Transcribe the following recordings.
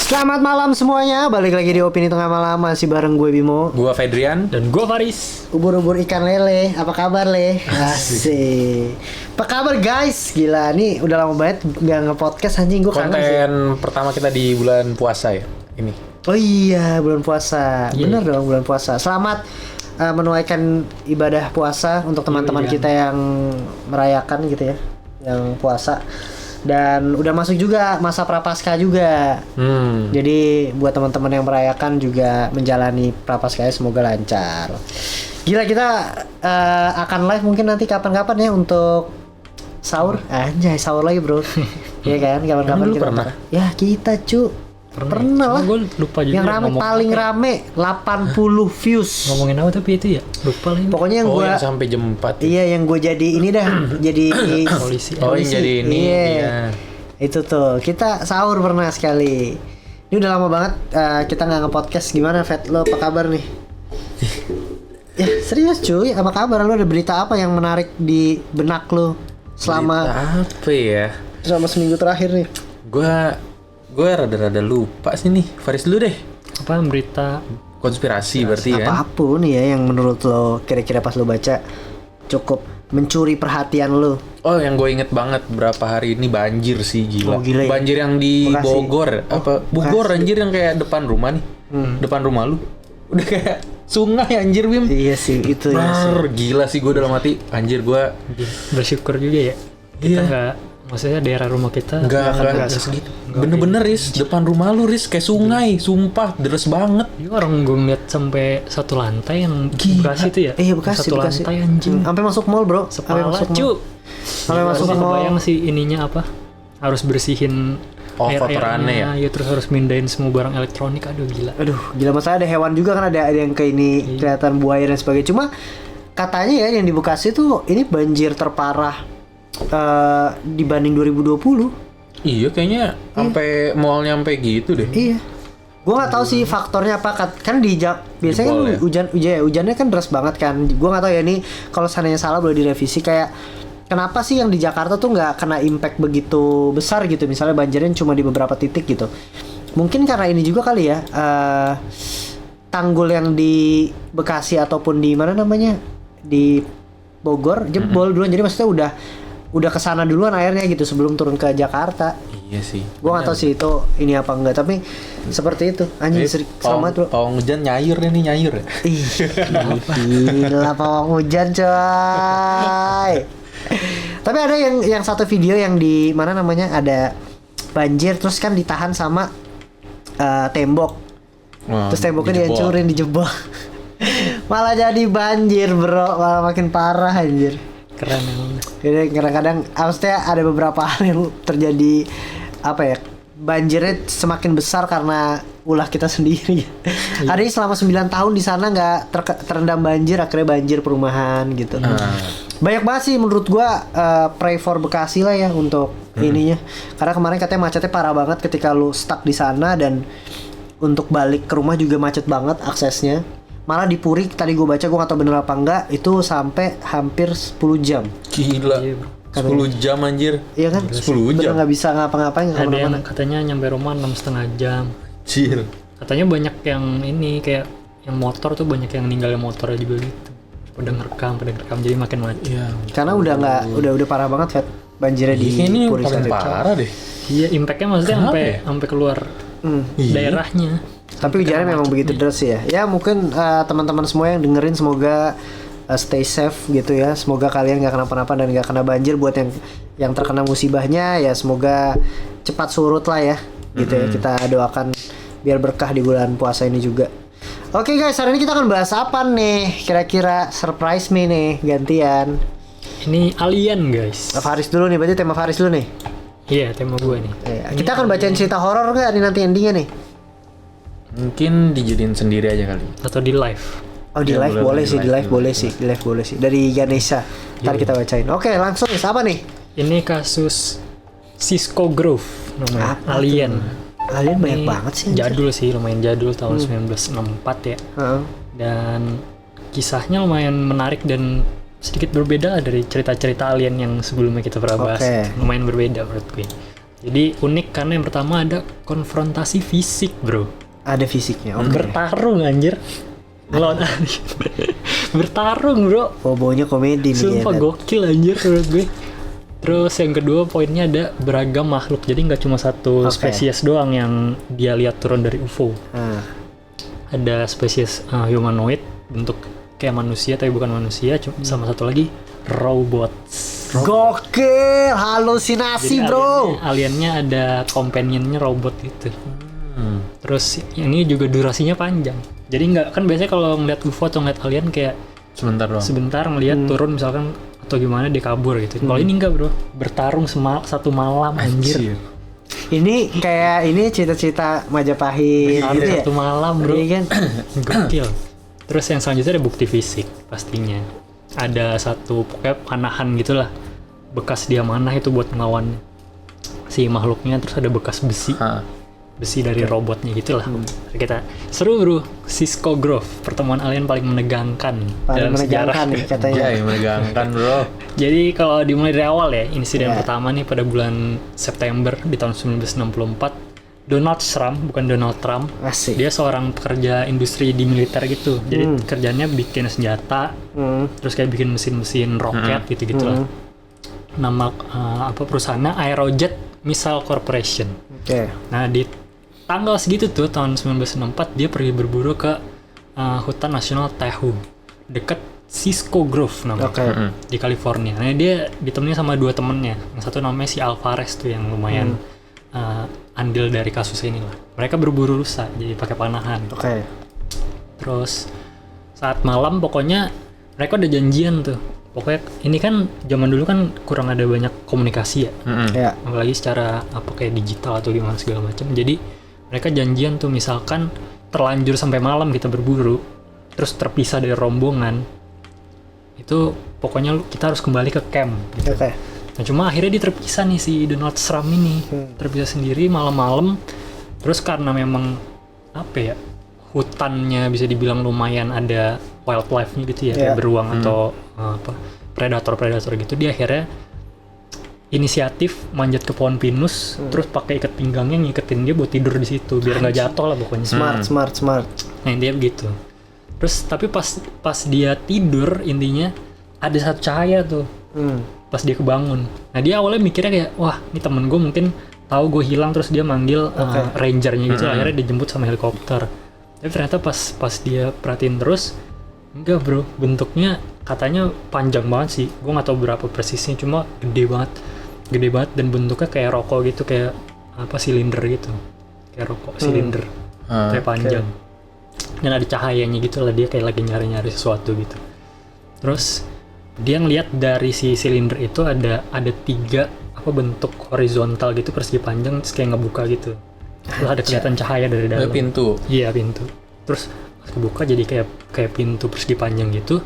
Selamat malam semuanya, balik lagi di Opini Tengah Malam. Masih bareng gue Bimo, Gua Fedrian, dan gua Faris. ubur-ubur ikan lele. Apa kabar Le? Asik. Apa kabar guys? Gila, nih udah lama banget gak nge-podcast anjing, gue kangen sih. konten pertama kita di bulan puasa ya ini. Oh iya, bulan puasa. Bener dong, bulan puasa. Selamat menunaikan ibadah puasa untuk teman-teman kita yang merayakan gitu ya, yang puasa. Dan udah masuk juga masa prapaskah juga. Jadi buat teman-teman yang merayakan juga menjalani prapaskahnya semoga lancar. Gila, kita akan live mungkin nanti kapan-kapan ya untuk sahur. Anjay, sahur lagi bro. Iya kan, kapan-kapan Emang lu kita pernah? Ya kita pernah lah. Gue lupa juga. Yang rame paling rame 80 views. Ngomongin apa tapi itu ya lupa lah. Pokoknya yang gua yang sampai jam 4. iya yang gue jadi ini dah jadi Polisi. Oh, yang jadi ini. Iya. Iya. Itu tuh kita sahur pernah sekali. Ini udah lama banget kita nggak nge-podcast. Gimana Fet? Lo apa kabar nih? Ya serius cuy, apa kabar? Lo ada berita apa yang menarik di benak lo selama Apa ya? seminggu terakhir nih? Gue rada-rada lupa sih nih. Faris dulu deh. Apa berita? Konspirasi berarti kan? Apapun ya yang menurut lo kira-kira pas lo baca cukup mencuri perhatian lo. Oh, yang gue inget banget berapa hari ini banjir sih, gila. Oh, gila ya? Banjir yang di Bekasi. Bogor. Apa Bogor Bekasi. anjir yang kayak depan rumah nih. Depan rumah lu. Udah kayak sungai anjir, Bim. Iya sih, itu ya sih. Gila sih gue dalam hati. Anjir gue Bersyukur juga ya. Kita nggak, maksudnya daerah rumah kita Enggak segitu. Bener-bener Riz, depan rumah lu Riz kayak sungai, sumpah deres banget. Iya, orang gue ngeliat sampai satu lantai yang Gila. Bekasi itu ya. Iya Bekasi, Satu Bekasi. lantai anjing. Sampai masuk mall bro. Sampai Kepala masuk cu. mall. Sampai masuk Gua mall. kebayang sih ininya apa? Harus bersihin kotorannya ya? ya, terus harus mindahin semua barang elektronik. Aduh gila. Aduh, gila, masalah ada hewan juga kan, ada yang kayak ini kelihatan buaya dan sebagainya. Cuma katanya ya yang di Bekasi tuh ini banjir terparah dibanding 2020. Iya kayaknya sampai mallnya sampai gitu deh. Iya. Gua nggak tahu sih faktornya apa, kan biasanya kan Jebol ya? hujannya kan deras banget kan. Gua nggak tahu ya ini kalau seandainya salah boleh direvisi, kayak kenapa sih yang di Jakarta tuh nggak kena impact begitu besar gitu, misalnya banjirnya cuma di beberapa titik gitu. Mungkin karena ini juga kali ya, tanggul yang di Bekasi ataupun di mana namanya di Bogor jebol duluan, jadi maksudnya udah kesana duluan airnya gitu sebelum turun ke Jakarta. Iya sih. Gua nggak tahu sih itu ini apa enggak, tapi seperti itu. Anjing selamat bro. Pawang hujan nyair nih nyair ya. Ih, gila pawang hujan coy. Tapi ada yang satu video yang di mana namanya ada banjir terus kan ditahan sama tembok. Wah, Terus temboknya dijebol. dihancurin, dijebol. Malah jadi banjir bro, malah makin parah anjir. Keren emang. Jadi kadang-kadang maksudnya ada beberapa hal yang terjadi apa ya, banjirnya semakin besar karena ulah kita sendiri. Ada yang selama 9 tahun di sana nggak terendam banjir, akhirnya banjir perumahan gitu. Banyak banget sih menurut gua pray for Bekasi lah ya untuk ininya. Karena kemarin katanya macetnya parah banget ketika lu stuck di sana, dan untuk balik ke rumah juga macet banget aksesnya. Malah di Puri tadi gue baca, gue gak tau bener apa enggak, itu sampai hampir 10 jam. Gila. Iya, bro. 10 jam anjir. Iya kan? 10 Bener jam. gak bisa ngapa-ngapain, gak Ada yang kemana-mana. katanya nyampe rumah 6,5 jam. Cil. Katanya banyak yang ini kayak yang motor tuh banyak yang ninggalin motornya juga gitu. Pada ngerekam jadi makin macet. Iya. Karena udah nggak, udah parah banget Fet, banjirnya di Ini yang Puri paling sana. parah deh. Iya, impactnya maksudnya Kenapa sampai ya? sampai keluar Iya. daerahnya. Tapi hujannya memang begitu deras ya. Ya mungkin teman-teman semua yang dengerin semoga stay safe gitu ya. Semoga kalian nggak kenapa-napa dan nggak kena banjir. Buat yang terkena musibahnya ya semoga cepat surut lah ya. Gitu ya. Kita doakan biar berkah di bulan puasa ini juga. Oke guys, hari ini kita akan bahas apa nih? Kira-kira surprise me nih gantian. Ini alien, guys. Faris dulu nih, berarti tema Faris dulu nih. Iya, tema gue nih. Kita akan bacain cerita horor nggak nih nanti endingnya nih? Mungkin dijadiin sendiri aja kali. Atau di live. Oh di Ya, live boleh sih, di live boleh sih, di live boleh sih. Dari Ganesha. Ntar kita bacain. Oke, langsung apa nih? Ini kasus Cisco Grove namanya. Apa Alien. Alien banyak Ini banget sih. anjir. Jadul sih, lumayan jadul tahun 1964 ya. Heeh. Dan kisahnya lumayan menarik dan sedikit berbeda lah dari cerita-cerita alien yang sebelumnya kita pernah bahas. Oke. Lumayan berbeda menurut gue. Jadi unik karena yang pertama ada konfrontasi fisik, bro. Ada fisiknya. Oke. Bertarung anjir. Ngelawan alien. Bertarung, bro. Bobonya komedi nih. Sumpah ya, gokil anjir menurut gue. Terus yang kedua poinnya ada beragam makhluk. Jadi nggak cuma satu Oke. spesies doang yang dia lihat turun dari UFO. Ah. Ada spesies humanoid bentuk kayak manusia tapi bukan manusia, sama satu lagi robots. Gokil, halusinasi Jadi bro. aliennya ada companionnya robot gitu. Terus ini juga durasinya panjang. Jadi nggak, kan biasanya kalau ngeliat UFO atau ngeliat alien kayak Sebentar doang. sebentar ngeliat turun misalkan atau gimana dia kabur gitu. Kalau ini enggak bro, bertarung satu malam anjir. Ini kayak ini cita-cita Majapahit Bertarung gitu ya. satu malam bro. Iya kan? Gokil. Terus yang selanjutnya ada bukti fisik pastinya. Ada satu pokoknya panahan gitulah. Bekas dia manah itu buat ngelawan si makhluknya, terus ada bekas besi. Besi dari robotnya gitulah. Kita seru bro. Cisco Grove, pertemuan alien paling menegangkan Paling dalam sejarah. menegangkan nih katanya. Ya, menegangkan bro. Jadi kalau dimulai dari awal ya, insiden pertama nih pada bulan September di tahun 1964, Donald Trump, bukan Donald Trump, Asik. dia seorang pekerja industri di militer gitu. Jadi kerjanya bikin senjata, terus kayak bikin mesin-mesin roket gitu-gitulah. Nama perusahaannya Aerojet Missile Corporation. Oke. Nah di tanggal segitu tuh tahun 1964 dia pergi berburu ke hutan nasional Tahoe deket Cisco Grove namanya. Oke. Di California. Nah dia ditemenin sama dua temennya. Yang satu namanya si Alvarez tuh yang lumayan andil dari kasus ini lah. Mereka berburu rusa jadi pakai panahan. Oke. Terus saat malam pokoknya mereka udah janjian tuh. Pokoknya ini kan zaman dulu kan kurang ada banyak komunikasi ya. Ya. Apalagi secara kayak digital atau gimana segala macam. Jadi mereka janjian tuh misalkan terlanjur sampai malam kita berburu, terus terpisah dari rombongan, itu pokoknya kita harus kembali ke camp gitu. Oke. Nah cuma akhirnya dia terpisah nih si Donald Trump ini, terpisah sendiri malam-malam. Terus karena memang apa ya, hutannya bisa dibilang lumayan ada wildlife-nya gitu ya, kayak beruang atau predator-predator gitu, dia akhirnya inisiatif manjat ke pohon pinus, terus pakai ikat pinggangnya ngiketin dia buat tidur di situ biar nggak jatuh lah pokoknya. Smart. Nah dia begitu. Terus tapi pas dia tidur intinya ada satu cahaya tuh. Pas dia kebangun. Nah dia awalnya mikirnya kayak wah ini temen gue mungkin tahu gue hilang terus dia manggil rangernya gitu. Akhirnya dijemput sama helikopter. Tapi ternyata pas dia perhatiin terus, enggak bro, bentuknya katanya panjang banget sih. Gue nggak tahu berapa persisnya, cuma gede banget dan bentuknya kayak rokok gitu, kayak silinder gitu, kayak rokok silinder, kayak panjang. Dan ada cahayanya gitu lah, dia kayak lagi nyari sesuatu gitu. Terus dia ngeliat dari si silinder itu ada 3 bentuk horizontal gitu persegi panjang, terus kayak ngebuka gitu. Terus ada kelihatan cahaya dari dalam. Pintu. Iya pintu. Terus pas kebuka jadi kayak pintu persegi panjang gitu,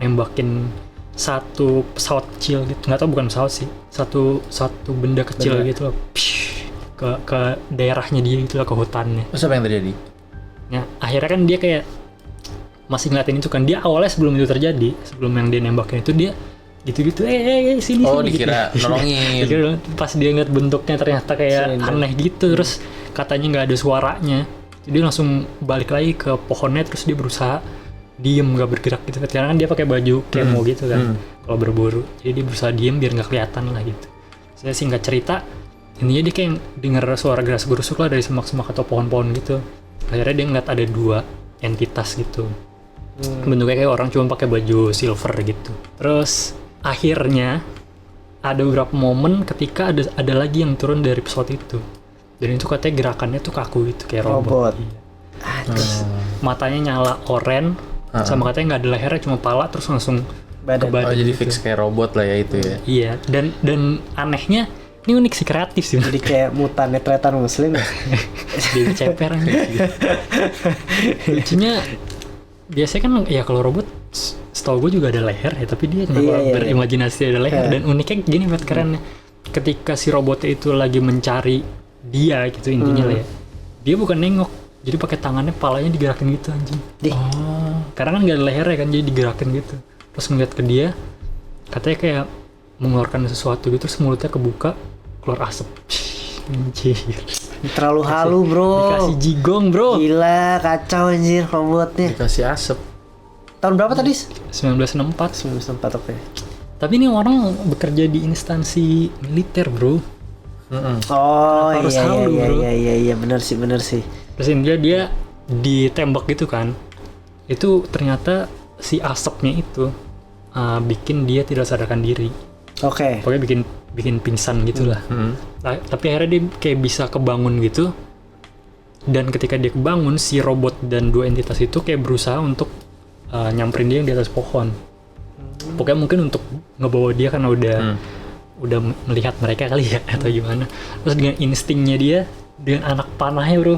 nembakin satu pesawat kecil gitu, nggak tahu bukan pesawat sih, satu benda kecil gitu loh, ke daerahnya dia gitu lah, ke hutannya. Terus apa yang terjadi? Nah akhirnya kan dia kayak masih ngeliatin itu kan, dia awalnya sebelum itu terjadi, sebelum yang dia nembakin itu dia gitu-gitu, sini dikira gitu. nolongin. Dikira, pas dia ngeliat bentuknya ternyata kayak Silinder. aneh gitu, terus katanya nggak ada suaranya, jadi dia langsung balik lagi ke pohonnya, terus dia berusaha diem nggak bergerak gitu, karena kan dia pakai baju kemo gitu kan kalau berburu, jadi dia berusaha diem biar nggak kelihatan lah gitu. Saya singkat cerita, intinya dia kayak dengar suara geras-gerusuk lah dari semak-semak atau pohon-pohon gitu. Akhirnya dia ngeliat ada 2 entitas gitu, bentuknya kayak orang cuma pakai baju silver gitu. Terus akhirnya ada beberapa momen ketika ada lagi yang turun dari pesawat itu, dan itu katanya gerakannya tuh kaku gitu kayak robot. Iya. Terus matanya nyala oranye, sama katanya nggak ada lehernya, cuma pala, terus langsung ke badan. Jadi gitu. fix kayak robot lah ya itu ya. Iya, dan anehnya ini unik sih, kreatif sih. Jadi kayak mutannya tretan muslim. Dia ceper gitu. Lucunya biasanya kan ya kalau robot setahu gue juga ada leher ya, tapi dia berimajinasi ada leher. Dan uniknya gini buat kerennya, ketika si robotnya itu lagi mencari dia gitu intinya lah ya, dia bukan nengok, jadi pakai tangannya, palanya digerakin gitu anjing. Karena kan gak ada lehernya kan, jadi digerakin gitu. Terus ngeliat ke dia, katanya kayak mengeluarkan sesuatu gitu, terus mulutnya kebuka, keluar asap. Anjir. Terlalu halu bro. Dikasih jigong bro. Gila kacau anjir robotnya. Dikasih asap. Tahun berapa tadi? 1964. 1994 oke. Tapi ini orang bekerja di instansi militer bro. Oh Harus iya, halu, iya, bro. iya benar sih. Terus ini dia ditembak gitu kan. Itu ternyata si asapnya itu bikin dia tidak sadarkan diri. Oke. Pokoknya bikin pingsan gitu lah. Nah, tapi akhirnya dia kayak bisa kebangun gitu. Dan ketika dia kebangun, si robot dan dua entitas itu kayak berusaha untuk nyamperin dia yang di atas pohon. Pokoknya mungkin untuk ngebawa dia karena udah melihat mereka kali ya atau gimana. Terus dengan instingnya dia, dengan anak panahnya bro,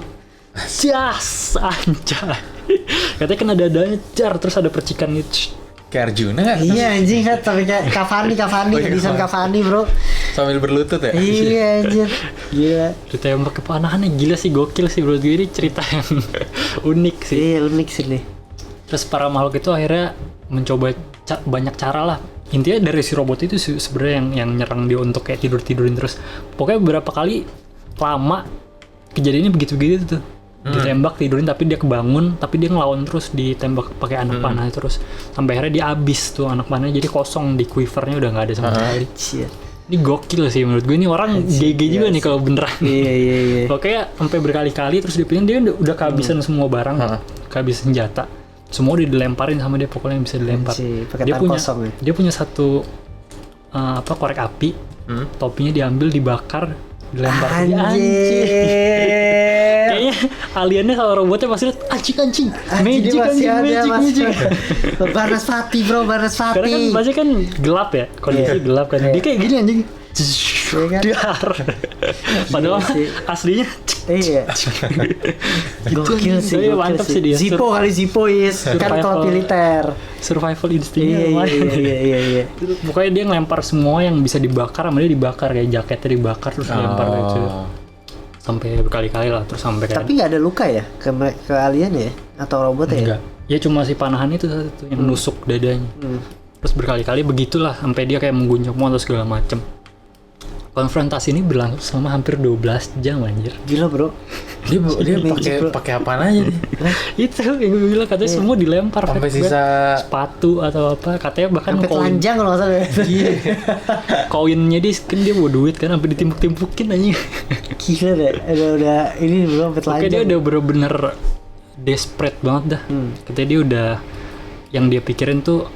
jas anjay. Katanya kena dadanya jar, terus ada percikan gitu. Kayak Arjuna kan? Iya anjing kan sampai kayak Cavani desain Cavani bro. Sambil berlutut ya? Iya anjir. Gila. Ditembak kepanahannya gila sih, gokil sih bro. Ini cerita yang unik sih. Iya unik sih nih. Terus para makhluk itu akhirnya mencoba banyak cara lah. Intinya dari si robot itu sebenarnya yang nyerang dia untuk kayak tidurin terus. Pokoknya beberapa kali lama kejadiannya begitu-begitu tuh. Ditembak tidurin tapi dia kebangun, tapi dia ngelawan terus, ditembak pakai anak panah terus sampai akhirnya dia habis tuh anak panahnya, jadi kosong di quivernya udah nggak ada sama sekali. Ini gokil sih menurut gue, ini orang GG juga nih kalau beneran. Iya. Pokoknya sampai berkali-kali terus dia udah kehabisan semua barang, kehabisan senjata. Semua udah dilemparin sama dia, pokoknya yang bisa dilempar. Pakai Dia tangan punya kosong ya. dia punya satu korek api, topinya diambil, dibakar, dilempar. Anjir. Kayaknya aliennya kalau robotnya pasti lihat anjing Magic. magic. Banaspati bro, Banaspati. Karena kan pasti kan gelap ya, kondisi gelap kan. Dia kayak gini anjing. kan? Dar. Padahal sih. aslinya Iya. Gokil sih. Iya, gokil mantap sih dia. Zippo kali Zippo is kan kalau militer. survival instingnya lumayan. Iya. Pokoknya dia ngelempar semua yang bisa dibakar, sama dia dibakar, kayak jaketnya dibakar terus dilempar gitu. Sampai berkali-kali lah, terus sampai kayak Tapi nggak ada luka ya ke alien ya atau robotnya ya? enggak. Ya cuma si panahan itu satu yang nusuk dadanya. Terus berkali-kali begitulah sampai dia kayak mengguncang atau segala macem. Konfrontasi ini berlangsung selama hampir 12 jam anjir. Gila bro. Dia pakai apaan aja nih? Itu yang gue bilang, katanya semua dilempar Sampai Fat, sisa sepatu atau apa, katanya bahkan Sampai telanjang kalau nggak salah. koinnya dia bawa duit kan sampai ditimpuk-timpukin anjing. Gila deh. Udah ini bro sampai Oke, telanjang. dia udah bener-bener desperate banget dah. Katanya dia udah, yang dia pikirin tuh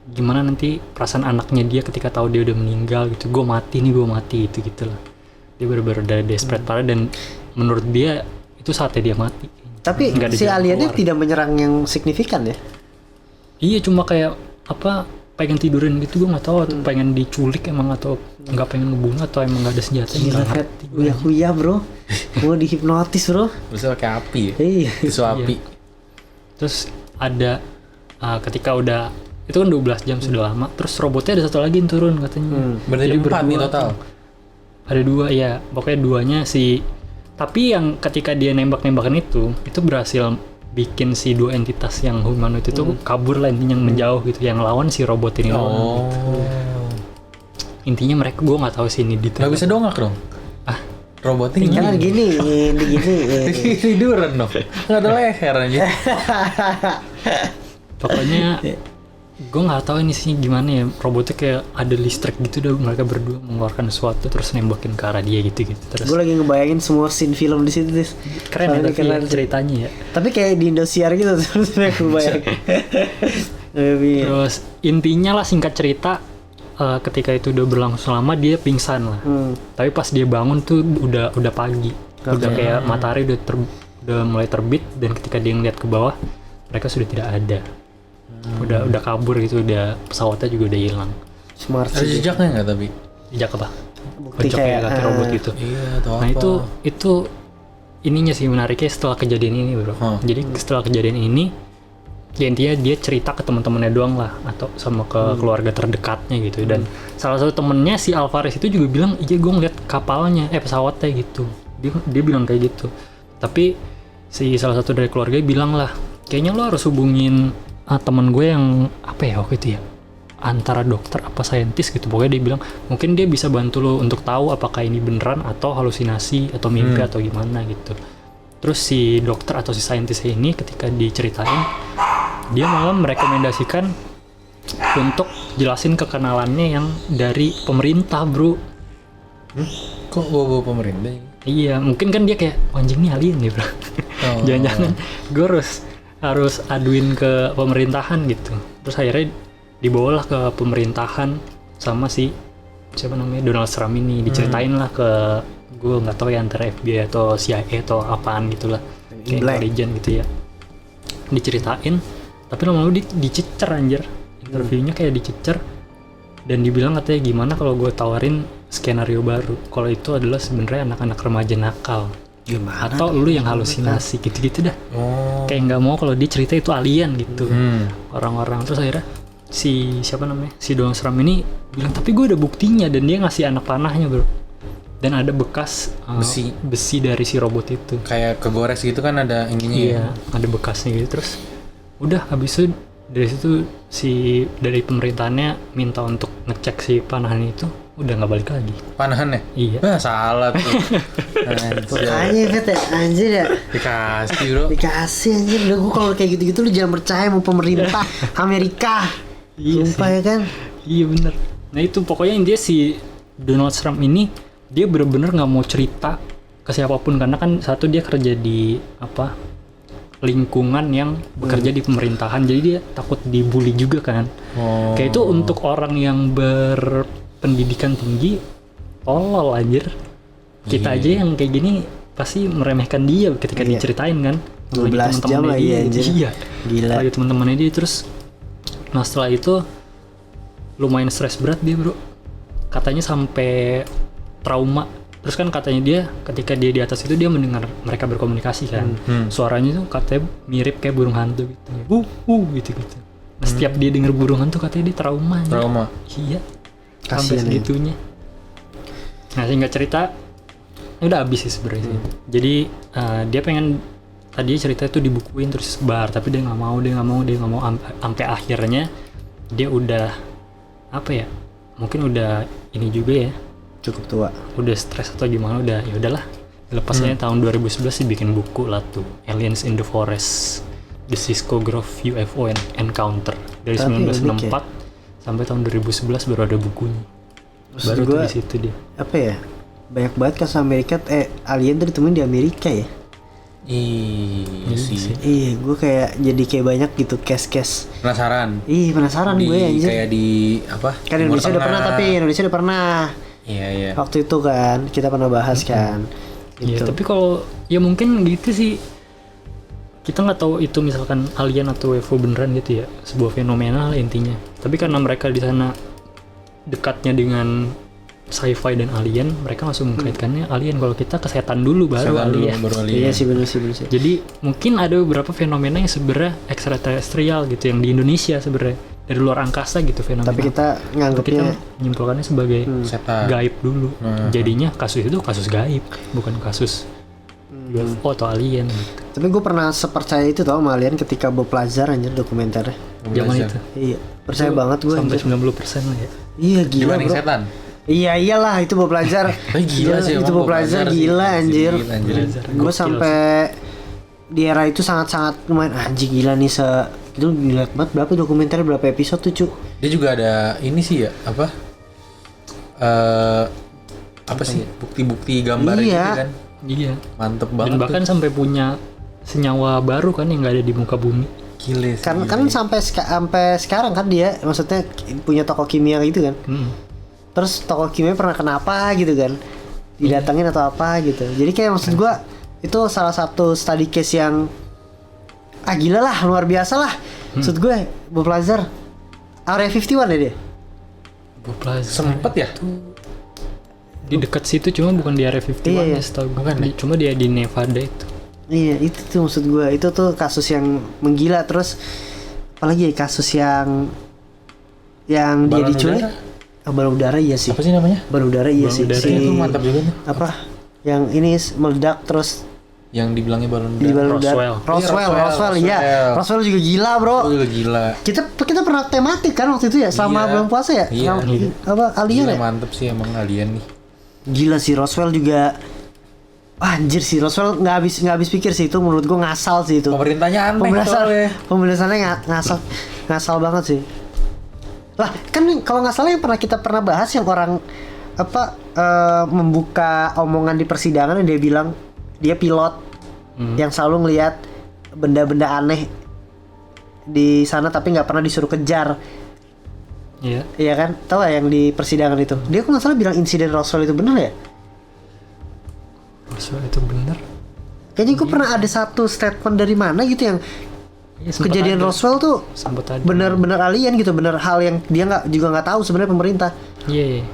gimana nanti perasaan anaknya dia ketika tahu dia udah meninggal gitu. Gue mati gitu lah. Dia bener-bener udah desperate parah, dan menurut dia itu saatnya dia mati. Tapi Nggak ada si jalan aliennya keluar. tidak menyerang yang signifikan ya? Iya, cuma kayak apa, pengen tidurin gitu, gue nggak tahu atau pengen diculik emang, atau nggak pengen ngebunuh, atau emang nggak ada senjata. Gila Fat. Uya bro. Mau dihipnotis bro. bisa pakai api ya? Iya. Tisu api. Terus ada ketika udah itu kan 12 jam sudah lama, terus robotnya ada satu lagi yang turun katanya. Berarti Jadi 4 nih berdua. total. Ada 2 ya, pokoknya 2-nya si, tapi yang ketika dia nembak-nembakan itu berhasil bikin si 2 entitas yang humanoid itu kabur lah, intinya yang menjauh gitu, yang lawan si robot ini doang. Intinya mereka, gue nggak tahu sih ini detail. Nggak bisa dongak dong? Robotnya Kan gini. tiduran dong. Nggak ada leher aja. Pokoknya gue nggak tahu ini sih gimana ya, robotnya kayak ada listrik gitu, udah mereka berdua mengeluarkan sesuatu terus nembakin ke arah dia gitu terus. Gue lagi ngebayangin semua scene film di situ. Keren ya, Soalnya tapi keren sih. ceritanya ya. Tapi kayak di Indosiar gitu terus gue bayangin. Terus intinya lah, singkat cerita, ketika itu udah berlangsung lama dia pingsan lah. Tapi pas dia bangun tuh udah pagi. Udah kayak matahari udah mulai terbit, dan ketika dia ngeliat ke bawah mereka sudah tidak ada. Udah kabur gitu, udah pesawatnya juga udah hilang. Smart Ada sih. jejaknya nggak tapi? Jejak apa? Bukti Bentuknya kayak kaki robot gitu. Iya, atau Nah apa? itu ininya sih menariknya setelah kejadian ini bro. Jadi setelah kejadian ini, ya intinya dia cerita ke teman-temannya doang lah, atau sama ke keluarga terdekatnya gitu. Dan salah satu temennya si Alvarez itu juga bilang, iya gue ngeliat kapalnya, pesawatnya gitu. Dia bilang kayak gitu. Tapi si salah satu dari keluarga bilang lah, kayaknya lo harus hubungin temen gue yang apa ya waktu itu ya, antara dokter apa saintis gitu. Pokoknya dia bilang mungkin dia bisa bantu lo untuk tahu apakah ini beneran atau halusinasi atau mimpi atau gimana gitu. Terus si dokter atau si saintis ini ketika diceritain, dia malah merekomendasikan untuk jelasin kekenalannya yang dari pemerintah, bro. Kok bawa pemerintah? Iya, mungkin kan dia kayak anjing nih alien nih, bro. Jangan-jangan gue harus aduin ke pemerintahan gitu. Terus akhirnya dibawalah ke pemerintahan sama si siapa namanya Donald Trump ini, diceritain lah ke gue nggak tahu ya antara FBI atau CIA atau apaan gitulah, kayak intelligence gitu ya. Diceritain, tapi lama-lama dicecer anjir. Interviewnya kayak dicecer dan dibilang katanya gimana kalau gue tawarin skenario baru, kalau itu adalah sebenarnya anak-anak remaja nakal. Gimana? Atau lu yang halusinasi gitu-gitu dah. Kayak nggak mau kalau dia cerita itu alien gitu. Orang-orang terus akhirnya si siapa namanya si Donald Trump ini bilang tapi gue ada buktinya, dan dia ngasih anak panahnya, bro. Dan ada bekas besi dari si robot itu. Kayak kegores gitu kan ada ininya. Iya, ada bekasnya gitu. Terus udah habis itu dari situ dari pemerintahannya minta untuk ngecek si panahan itu, udah nggak balik lagi. Panahan ya? Iya. Salah tuh. Makanya Vet ya, anjir ya. Dikasih bro. Dikasih anjir. Udah gue kalau kayak gitu-gitu lu jangan percaya mau pemerintah Amerika. Sumpah ya kan. Iya bener. Nah itu pokoknya intinya si Donald Trump ini dia bener-bener nggak mau cerita ke siapapun, karena kan satu dia kerja di lingkungan yang bekerja di pemerintahan, jadi dia takut dibully juga kan. Kayak itu untuk orang yang berpendidikan tinggi tolol anjir. Kita aja yang kayak gini pasti meremehkan dia ketika diceritain kan. 12 jam lagi anjir. Iya. Gila. Lagi teman-temannya dia. Terus nah setelah itu lumayan stres berat dia, bro. Katanya sampai trauma. Terus kan katanya dia ketika dia di atas itu dia mendengar mereka berkomunikasi kan. Suaranya tuh katanya mirip kayak burung hantu gitu. Gitu. Nah, setiap dia denger burung hantu katanya dia trauma. Iya. Sampai segitunya. Nah, sehingga cerita udah habis sih sebenarnya. Jadi dia pengen tadi cerita itu dibukuin terus sebar, tapi dia nggak mau sampai akhirnya dia udah apa ya? Mungkin udah ini juga ya. Cukup tua. Udah stres atau gimana, udah ya udahlah. Lepasnya tahun 2011 sih bikin buku lah tuh, Aliens in the Forest, The Cisco Grove UFO Encounter dari 1964 sampai tahun 2011 baru ada bukunya. Terus baru tuh di situ dia. Apa ya? Banyak banget kasus Amerika alien tuh ditemuin di Amerika ya. Iya sih. Iya, gue kayak jadi kayak banyak gitu case-case. Penasaran. Penasaran gue anjir. Kayak di apa? Kan Indonesia udah pernah, tapi Indonesia udah pernah. Iya. Waktu itu kan kita pernah bahas kan. Iya, Gitu. tapi kalau ya mungkin gitu sih. Kita nggak tahu itu misalkan alien atau UFO beneran gitu ya, sebuah fenomena lah intinya. Tapi karena mereka di sana dekatnya dengan sci-fi dan alien, mereka langsung mengkaitkannya alien. Kalau kita ke setan dulu baru alien. Iya sih benar sih. Jadi mungkin ada beberapa fenomena yang sebenarnya ekstraterestrial gitu yang di Indonesia sebenarnya dari luar angkasa gitu fenomena. Tapi kita nganggapnya menyimpulkannya sebagai setan. gaib dulu. Jadinya kasus itu kasus gaib, bukan kasus UFO atau alien gitu. Tapi gue pernah sepercaya itu tau sama alien ketika Bob Lazar anjir dokumenternya. Zaman itu. Iya, percaya banget gue sampai anjir. 90% lah ya. Iya gila Dibanding bro. setan. Iya iyalah itu Bob Lazar. Gila sih itu emang Bob Lazar sih. gila anjir. Gue Gokil sampai di era itu sangat-sangat lumayan anjing gila nih itu gila banget. Berapa dokumenter berapa episode tuh cu? Dia juga ada ini sih ya apa? Apa sih bukti-bukti gambar Iya. gitu kan? Iya. Mantep banget. Dan bahkan sampai punya senyawa baru kan yang nggak ada di muka bumi. Gile sih. Kan sampai sekarang kan dia maksudnya punya toko kimia gitu kan. Terus toko kimia pernah kenapa gitu kan, didatengin atau apa gitu. Jadi kayak maksud gua itu salah satu study case yang gila lah, luar biasa lah. Maksud gue Bob Lazar Area 51 ya dia. Bob Lazar Sempet ya? di dekat situ, cuma bukan di Area 51 Iya. ya setahu gue. Cuma dia di Nevada itu. Iya itu tuh maksud gue, itu tuh kasus yang menggila. Terus apalagi ya kasus yang dia Balon diculik. Balon udara iya sih. Apa sih namanya? Balon udara iya Balon sih. udara Si itu mantap juga tuh. apa yang ini meledak terus yang dibilangnya balon Di udara. Roswell. Roswell, iya. Roswell juga gila, Bro. Oh, gila. Kita pernah tematik kan waktu itu ya selama Iya. bulan puasa ya? Iya. Apa alien Gila, ya? mantep sih emang alien nih. Gila sih Roswell juga. Anjir sih Roswell nggak habis pikir sih itu, menurut gua ngasal sih itu. Pemerintahnya aneh soalnya. Pembahasannya ngasal banget sih. Lah kan kalau nggak salah yang kita pernah bahas yang orang membuka omongan di persidangan, dia bilang dia pilot yang selalu ngelihat benda-benda aneh di sana tapi nggak pernah disuruh kejar. Iya. Iya kan? Tahu gak yang di persidangan itu? Dia kok nggak salah bilang insiden Roswell itu bener ya? Roswell itu bener. Kayaknya gue pernah ada satu statement dari mana gitu yang Iya, sempet kejadian ada. Roswell tuh Sempet ada. bener-bener alien gitu, bener hal yang dia nggak tahu sebenarnya pemerintah. Iya.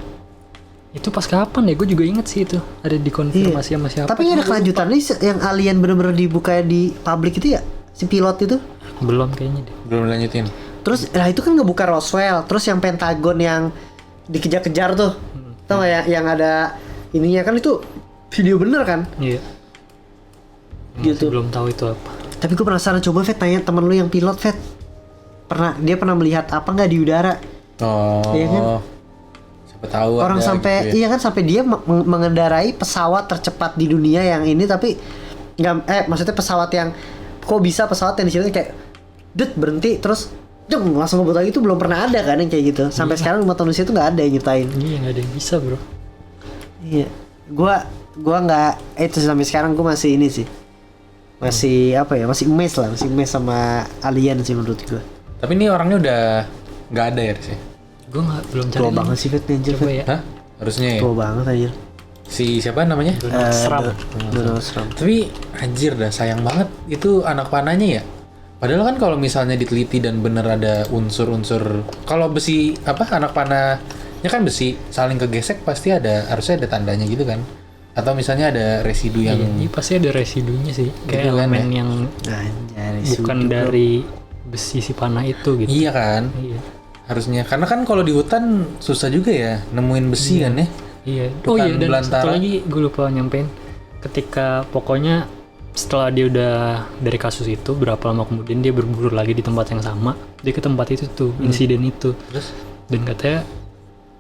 Itu pas kapan ya? Gue juga inget sih itu. Ada dikonfirmasi sama siapa. Tapi nggak ada kelanjutan nih yang alien bener-bener dibuka di publik itu ya, si pilot itu. Belum kayaknya deh. Belum lanjutin. Terus lah itu kan ngebuka Roswell, terus yang Pentagon yang dikejar-kejar tuh, tau gak ya yang ada ininya kan itu video bener kan? Iya. Gitu. Masih belum tahu itu apa. Tapi gue penasaran, coba Fet tanya temen lu yang pilot Fet, dia pernah melihat apa nggak di udara? Oh. Iya kan? Siapa tahu Orang ada sampai gitu ya. iya kan sampai dia mengendarai pesawat tercepat di dunia yang ini, tapi nggak maksudnya pesawat yang kok bisa pesawat yang di sini kayak berhenti terus langsung ngebut lagi, itu belum pernah ada kan yang kayak gitu. Sampai sekarang umat manusia itu nggak ada yang nyiptain. Iya, nggak ada yang bisa, bro. Iya, gua nggak itu sampai sekarang gua masih ini sih, masih masih amazed sama alien sih menurut gua. Tapi ini orangnya udah nggak ada ya sih. Gue belum cari. Tua banget sih Fit, anjir Coba Fit. ya. Hah? Harusnya ya. Tua banget anjir. Si siapa namanya? Donald Trump. Donald Trump. Tapi anjir dah sayang banget itu anak panahnya ya. Padahal kan kalau misalnya diteliti dan bener ada unsur-unsur, kalau besi anak panahnya kan besi saling kegesek pasti harusnya ada tandanya gitu kan. Atau misalnya ada residu yang Iya, pasti ada residunya sih. Kayak Gitu kan, elemen ya? yang Anjir, bukan sudu, bro. dari besi si panah itu gitu. Iya kan? Iya. Harusnya karena kan kalau di hutan susah juga ya nemuin besi kan ya. Iya. Bukan Oh iya, dan belantara. satu lagi gue lupa nyampein. Ketika pokoknya setelah dia udah dari kasus itu, berapa lama kemudian dia berburu lagi di tempat yang sama. Dia ke tempat itu tuh, insiden itu. Terus Dan katanya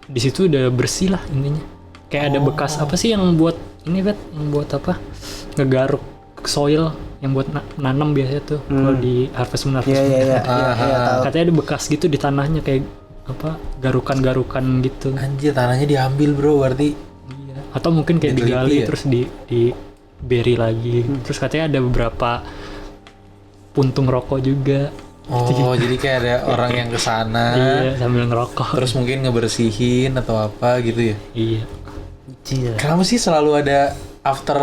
di situ udah bersih lah intinya. Kayak ada bekas apa sih yang buat ini Bet, yang buat apa? Ngegaruk soil yang buat nanam biasanya tuh kalau di harvest moon. Iya, tahu. Katanya ada bekas gitu di tanahnya kayak apa? Garukan-garukan gitu. anjir tanahnya diambil bro berarti. Iya. Atau mungkin kayak Diteliti digali ya? terus di bury lagi. Terus katanya ada beberapa puntung rokok juga. Oh jadi kayak ada orang yang kesana Iya, sambil ngerokok. terus mungkin ngebersihin atau apa gitu ya. Iya. Gila. Kenapa sih selalu ada after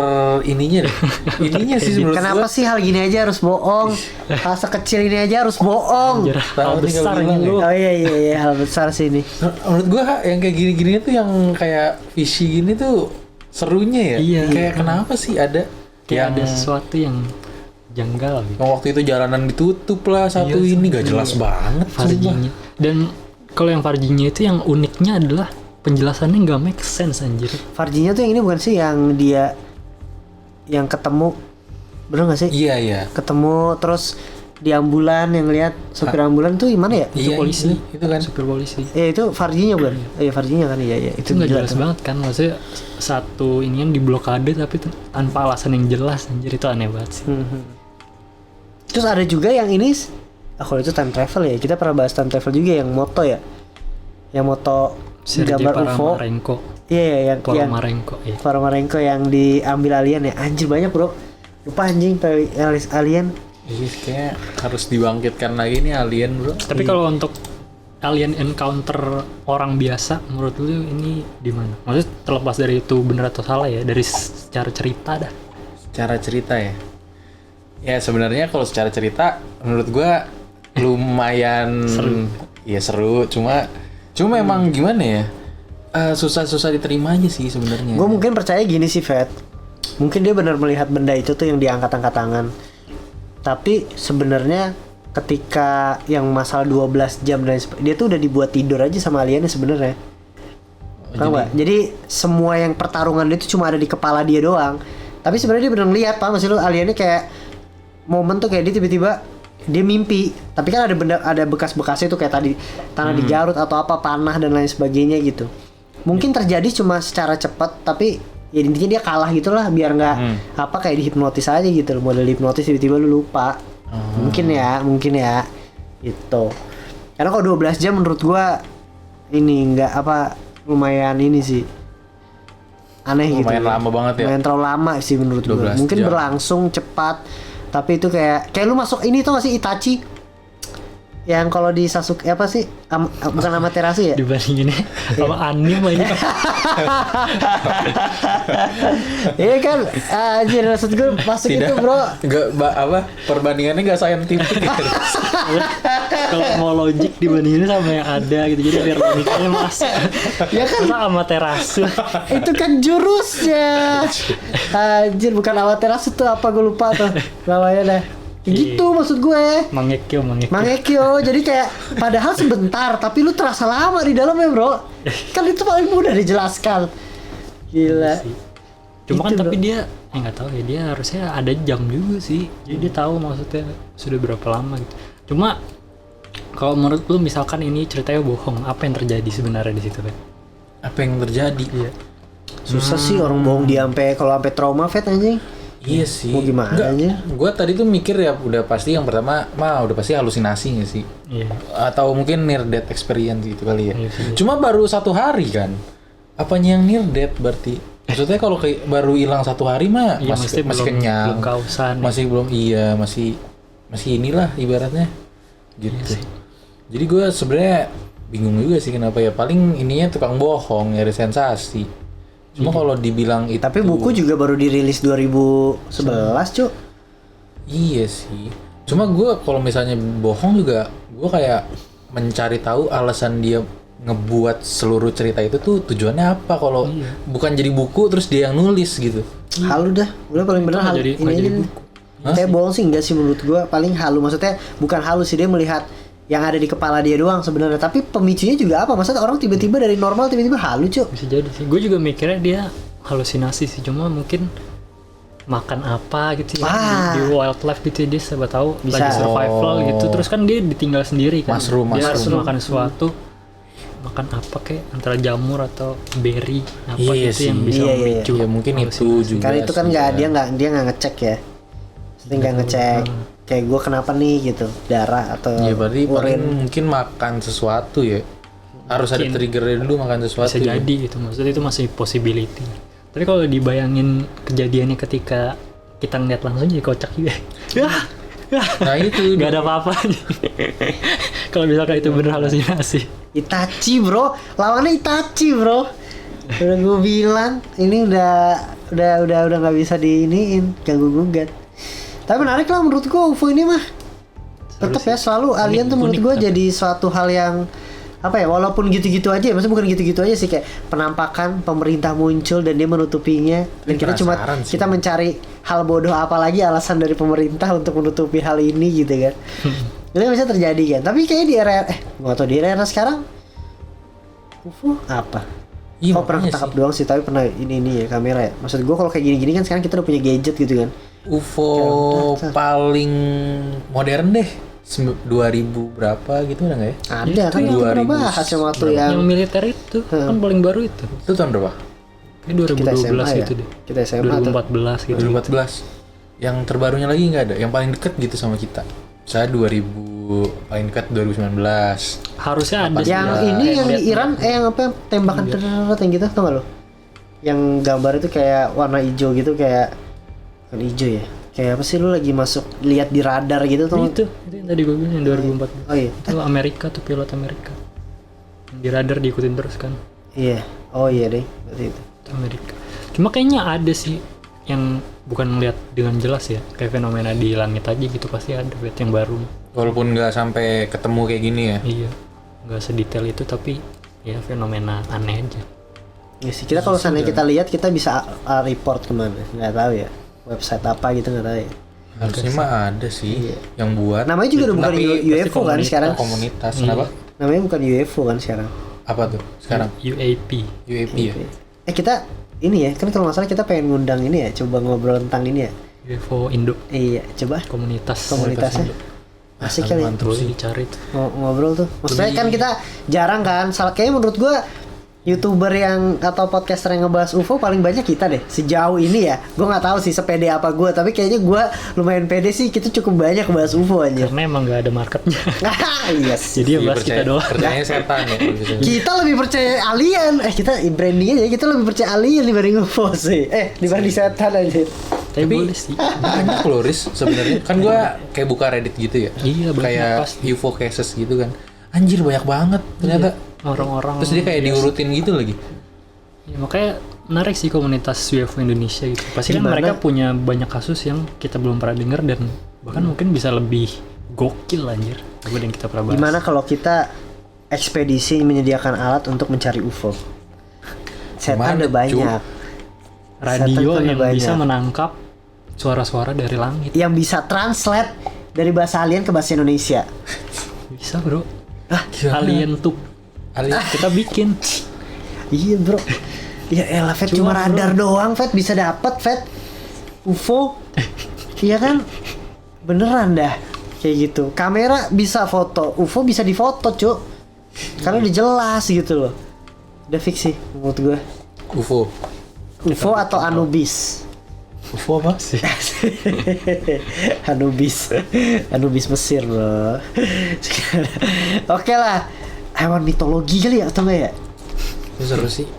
ininya deh? Ininya sih menurut Kenapa gua. sih hal gini aja harus bohong? Hal sekecil ini aja harus bohong. Anjir, Tahu hal nih besar kalau ini bilang lu. Oh iya, hal besar sih ini. Menurut gua yang kayak gini-gini tuh yang kayak fishy gini tuh serunya ya. Iya. Kayak kenapa sih ada Kayak yang ada sesuatu yang janggal gitu. yang waktu itu jalanan ditutup lah satu Iya, ini gak jelas banget. sumpah. Farjinya. Dan kalau yang Farjinya itu yang uniknya adalah penjelasannya nggak make sense anjir. Farjinya tuh yang ini bukan sih yang dia yang ketemu, bener nggak sih? Iya iya. Ketemu terus di ambulan yang lihat sopir ambulan tuh gimana ya? Iya polisi. itu kan. Supir polisi. Itu Farjinya bukan? Iya Farjinya kan, iya Itu nggak jelas banget kan, maksudnya satu ini yang diblokade tapi tanpa alasan yang jelas anjir, itu aneh banget sih. Terus ada juga yang ini, kalau itu time travel ya, kita pernah bahas time travel juga yang moto ya, yang moto Sergei gambar UFO. Paramarenko. Iya yang Paramarenko ya. Paramarenko yang diambil alien ya, anjir banyak bro, lupa anjing alien. Iya kayak harus dibangkitkan lagi nih alien bro. Tapi kalau untuk alien encounter orang biasa, menurut lu ini di mana? Maksudnya terlepas dari itu benar atau salah ya, dari secara cerita dah. Secara cerita ya. Ya sebenarnya kalau secara cerita menurut gua lumayan Seru. Ya seru, cuma memang gimana ya? Susah-susah diterima aja sih sebenarnya. Gue mungkin percaya gini sih Fat, mungkin dia benar melihat benda itu tuh yang diangkat-angkat tangan. Tapi sebenarnya ketika yang masalah 12 jam dan dia tuh udah dibuat tidur aja sama aliennya sebenarnya. Tahu nggak? Jadi semua yang pertarungan itu cuma ada di kepala dia doang. Tapi sebenarnya dia benar ngeliat, paham masih lu aliennya kayak momen tuh kayak dia tiba-tiba dia mimpi. Tapi kan ada benda, ada bekas-bekasnya tuh kayak tadi tanah dijarut atau apa, panah dan lain sebagainya gitu. Mungkin terjadi cuma secara cepat, tapi ya intinya dia kalah gitulah biar nggak apa kayak dihipnotis aja gitu. Model hipnotis tiba-tiba lu lupa. Mungkin ya gitu. Karena kalau 12 jam menurut gua ini nggak apa, lumayan ini sih aneh gitu. Lumayan lama banget ya. Lumayan terlalu lama sih menurut gua. 12 Mungkin jam. berlangsung cepat, tapi itu kayak lu masuk ini tuh nggak sih Itachi? Yang kalau di Sasuke apa sih? Bukan Amaterasu ya? Dibandinginnya sama anime aja. Iya kan, anjir maksud gue masuk itu bro. Enggak apa perbandingannya enggak saintifik. Kalau mau logik dibandingin sama yang ada gitu, jadi biar logikanya masuk. Ya kan, Masa Amaterasu. itu kan jurusnya. Anjir bukan Amaterasu tuh apa gue lupa tuh namanya dah. Gitu maksud gue. Mangekyo. Mangekyo, jadi kayak padahal sebentar tapi lu terasa lama di dalamnya bro. Kan itu paling mudah dijelaskan. Gila. Cuma kan Gitu, tapi bro. dia nggak tahu ya, dia harusnya ada jam juga sih. Jadi dia tahu maksudnya sudah berapa lama gitu. Cuma kalau menurut lu misalkan ini ceritanya bohong, apa yang terjadi sebenarnya di situ kan? Apa yang terjadi? Iya. Susah sih orang bohong dia sampai kalau sampai trauma vet anjing. Iya sih. Mau gimana aja? Gue tadi tuh mikir ya udah pasti yang pertama udah pasti halusinasi nggak sih? Iya. Atau mungkin near death experience gitu kali ya. Iya sih. Cuma baru 1 hari kan? Apanya yang near death berarti? Maksudnya kalau kayak baru hilang 1 hari mah Iya, masih belum kenyang, belum kausan. masih belum masih inilah ibaratnya gitu. Iya sih. Jadi gue sebenarnya bingung juga sih kenapa ya, paling ininya tukang bohong nyari sensasi. Cuma kalau dibilang itu Tapi buku juga baru dirilis 2011 cuk. iya sih. Cuma gue kalau misalnya bohong juga gue kayak mencari tahu alasan dia ngebuat seluruh cerita itu tuh tujuannya apa, kalau bukan jadi buku terus dia yang nulis gitu. Halu dah, udah paling bener nggak halu. jadi- nggak jadi buku. Kayak bohong sih enggak sih menurut gua, paling halu, maksudnya bukan halu sih, dia melihat yang ada di kepala dia doang sebenarnya. Tapi pemicunya juga apa? Maksudnya orang tiba-tiba dari normal tiba-tiba halu cuk. Bisa jadi sih. Gue juga mikirnya dia halusinasi sih, cuma mungkin makan apa gitu ya di wildlife gitu ya, dia siapa tahu Bisa. lagi survival gitu, terus kan dia ditinggal sendiri kan, Mushroom. dia harus makan sesuatu, makan apa kayak antara jamur atau berry apa Iya gitu yang sih. bisa Iya, iya. memicu Ya mungkin itu halusinasi. juga. Karena itu kan sih, nggak ya. dia nggak ngecek ya. Maksudnya nggak ngecek kayak gua kenapa nih gitu, darah atau Ya berarti paling urin. mungkin makan sesuatu ya. Harus ada Mungkin. triggernya dulu makan sesuatu. Bisa ya. jadi gitu, maksudnya itu masih possibility. Tapi kalau dibayangin kejadiannya ketika kita ngeliat langsung jadi kocak juga. Nah itu Gak ada apa-apanya. Kalau misalkan itu bener halusinasi. Itachi bro, lawannya Itachi bro. Udah gue bilang ini udah nggak bisa diiniin, ganggu gugat. Tapi menarik lah menurut gue UFO ini mah. Tetap ya selalu alien tuh menurut unik, gue tapi- jadi suatu hal yang apa ya, walaupun gitu-gitu aja, maksudnya bukan gitu-gitu aja sih, kayak penampakan pemerintah muncul dan dia menutupinya, dan kita cuma Penasaran sih. kita mencari hal bodoh apa lagi alasan dari pemerintah untuk menutupi hal ini gitu kan. Itu bisa terjadi kan. Tapi kayaknya di era nggak tahu di era sekarang UFO apa? Iya, Oh pernah makanya ketangkap sih. doang sih, tapi pernah ini ya kamera ya. Maksud gue kalau kayak gini-gini kan sekarang kita udah punya gadget gitu kan. UFO Ya udah, paling modern deh 2000 berapa gitu udah nggak ya? Ada kan kita pernah 2000 bahas yang waktu Yang yang militer itu kan paling baru itu. Itu tahun berapa? Kayak kita 2012 SMA ya. gitu deh. Kita SMA atau 2014 gitu. 2014. Yang terbarunya lagi nggak ada. Yang paling deket gitu sama kita. Saya 2000 paling dekat 2019. Harusnya ada sih. yang Ya, ini yang di lihat. Iran yang apa tembakan terus yang gitu tau gak lo? Yang gambar itu kayak warna hijau gitu, kayak kan hijau ya. Kayak apa sih, lu lagi masuk lihat di radar gitu tuh. Itu yang tadi gue bilang yang 2014. Oh iya. Itu Amerika tuh, pilot Amerika. Yang di radar diikutin terus kan. Iya. Oh iya deh, berarti itu. Itu Amerika. Cuma kayaknya ada sih yang bukan ngeliat dengan jelas ya, kayak fenomena di langit aja gitu, pasti ada Bet, yang baru. Walaupun nggak sampai ketemu kayak gini ya. Iya, nggak sedetail itu tapi ya fenomena aneh aja. Ya sih, kita kalau seandainya kita lihat kita bisa report kemana? Nggak tahu ya. Website apa gitu nggak tahu ya. Harusnya mah ada sih Iya. yang buat. Namanya juga udah bukan Tapi UFO kan komunitas. sekarang. komunitas. Iya. Kenapa? Namanya bukan UFO kan sekarang. Apa tuh sekarang? UAP. UAP ya. kita ini ya, kan kalau nggak salah kita pengen ngundang ini ya, coba ngobrol tentang ini ya. UFO Indo Iya, coba Indo. komunitasnya. Asik kali. Mantap Boleh sih. dicari tuh. Ngobrol tuh. Maksudnya kan kita jarang kan, kayaknya menurut gua YouTuber yang atau podcaster yang ngebahas UFO paling banyak kita deh sejauh ini ya. Gue nggak tahu sih sepede apa gue, tapi kayaknya gue lumayan pede sih. Kita cukup banyak bahas UFO aja. Karena emang gak ada marketnya. Yes. Jadi ya Iya, bahas kita doang. Percayanya setan ya. kalau gitu. Kita lebih percaya alien. Kita branding aja. Kita lebih percaya alien dibanding UFO sih. Dibanding setan aja. Tapi boleh sih. Banyak loh Riz sebenarnya. Kan gua kayak buka Reddit gitu ya. Iya, banyak Kayak pasti. UFO cases gitu kan. Anjir banyak banget ternyata. Orang-orang. Terus dia kayak diurutin gitu lagi. Ya, makanya menarik sih komunitas UFO Indonesia gitu. Pasti kan Gimana? mereka punya banyak kasus yang kita belum pernah dengar dan bahkan mungkin bisa lebih gokil anjir daripada yang kita pernah bahas. Gimana kalau kita ekspedisi menyediakan alat untuk mencari UFO? Setan Gimana, ada banyak. Radio Setan yang banyak. bisa menangkap suara-suara dari langit. Yang bisa translate dari bahasa alien ke bahasa Indonesia. Bisa, Bro. Gimana? Alien tuh Alien. kita bikin. Iya bro. Ya elah Fet, cuma Cuma, radar doang Fet bisa dapat Fet UFO. Iya kan? Beneran dah kayak gitu. Kamera bisa foto, UFO bisa difoto cuk. Karena udah jelas gitu loh. Udah fix sih menurut gue. UFO. UFO atau Anubis. UFO apa sih? Anubis Mesir bro. Oke lah. Hewan mitologi kali ya atau enggak ya? Itu seru sih.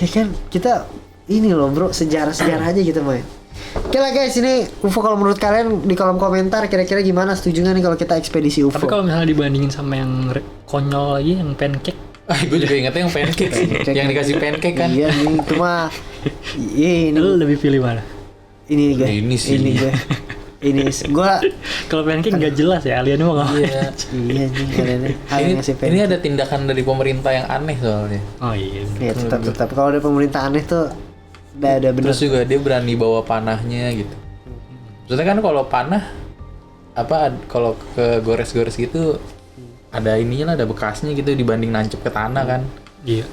Ya kan kita ini loh bro, sejarah-sejarah aja gitu main. Oke lah guys, ini UFO kalau menurut kalian di kolom komentar kira-kira gimana, setuju nggak nih kalau kita ekspedisi UFO? Tapi kalau misalnya dibandingin sama yang konyol lagi yang pancake, Gue juga ingetnya yang pancake sih. Yang dikasih pancake kan. Iya nih, itu mah ini lu lebih pilih mana? ini gue. Ini sih. Ini gue Kalau pancake nggak jelas ya, aliennya mau ngapain? Iya. iya nih kalian Ini, ini ada tindakan dari pemerintah yang aneh soalnya. Oh iya. ya tetap kalau ada pemerintah aneh tuh udah ada bener. Terus juga dia berani bawa panahnya gitu. Maksudnya kan kalau panah kalau ke gores-gores gitu ada ininya lah, ada bekasnya gitu dibanding nancep ke tanah kan. Iya.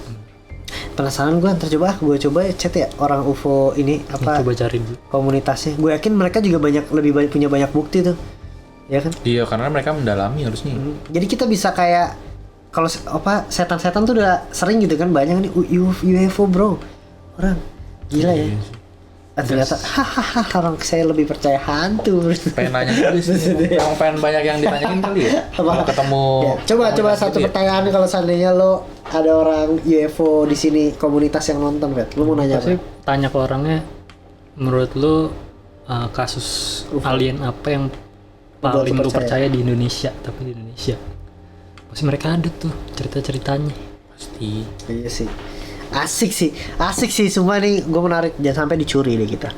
Penasaran gue, ntar gue coba chat ya orang UFO ini apa Coba cari dulu. komunitasnya. Gue yakin mereka juga lebih banyak punya banyak bukti tuh, ya kan? Iya, karena mereka mendalami harusnya. Jadi kita bisa kayak kalau setan-setan tuh udah sering gitu kan, banyak nih UFO bro, orang gila ya. Iya sih. Ternyata hahaha orang saya lebih percaya hantu. Pengen nanya juga sih. Emang pengen banyak yang ditanyain kali ya. Kalau ketemu. Ya, coba komunitas satu gitu ya. pertanyaan kalau seandainya lo ada orang UFO di sini komunitas yang nonton, Bet. Lo mau nanya Pasti apa? tanya ke orangnya, menurut lu kasus UFO. alien apa yang Buat paling lu lu percaya. percaya di Indonesia, tapi di Indonesia pasti mereka ada tuh cerita-ceritanya. Pasti. Iya sih. Asik sih semua nih, gue menarik, jangan sampai dicuri deh kita.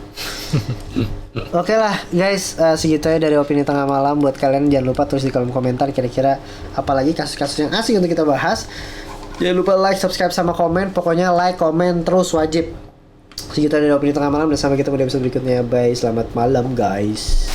Oke lah guys, segitu aja dari opini tengah malam. Buat kalian jangan lupa tulis di kolom komentar kira-kira apalagi kasus-kasus yang asik untuk kita bahas. Jangan lupa like, subscribe sama komen. Pokoknya like, komen terus wajib. Segitu aja dari opini tengah malam, dan sampai ketemu di episode berikutnya. Bye, selamat malam guys.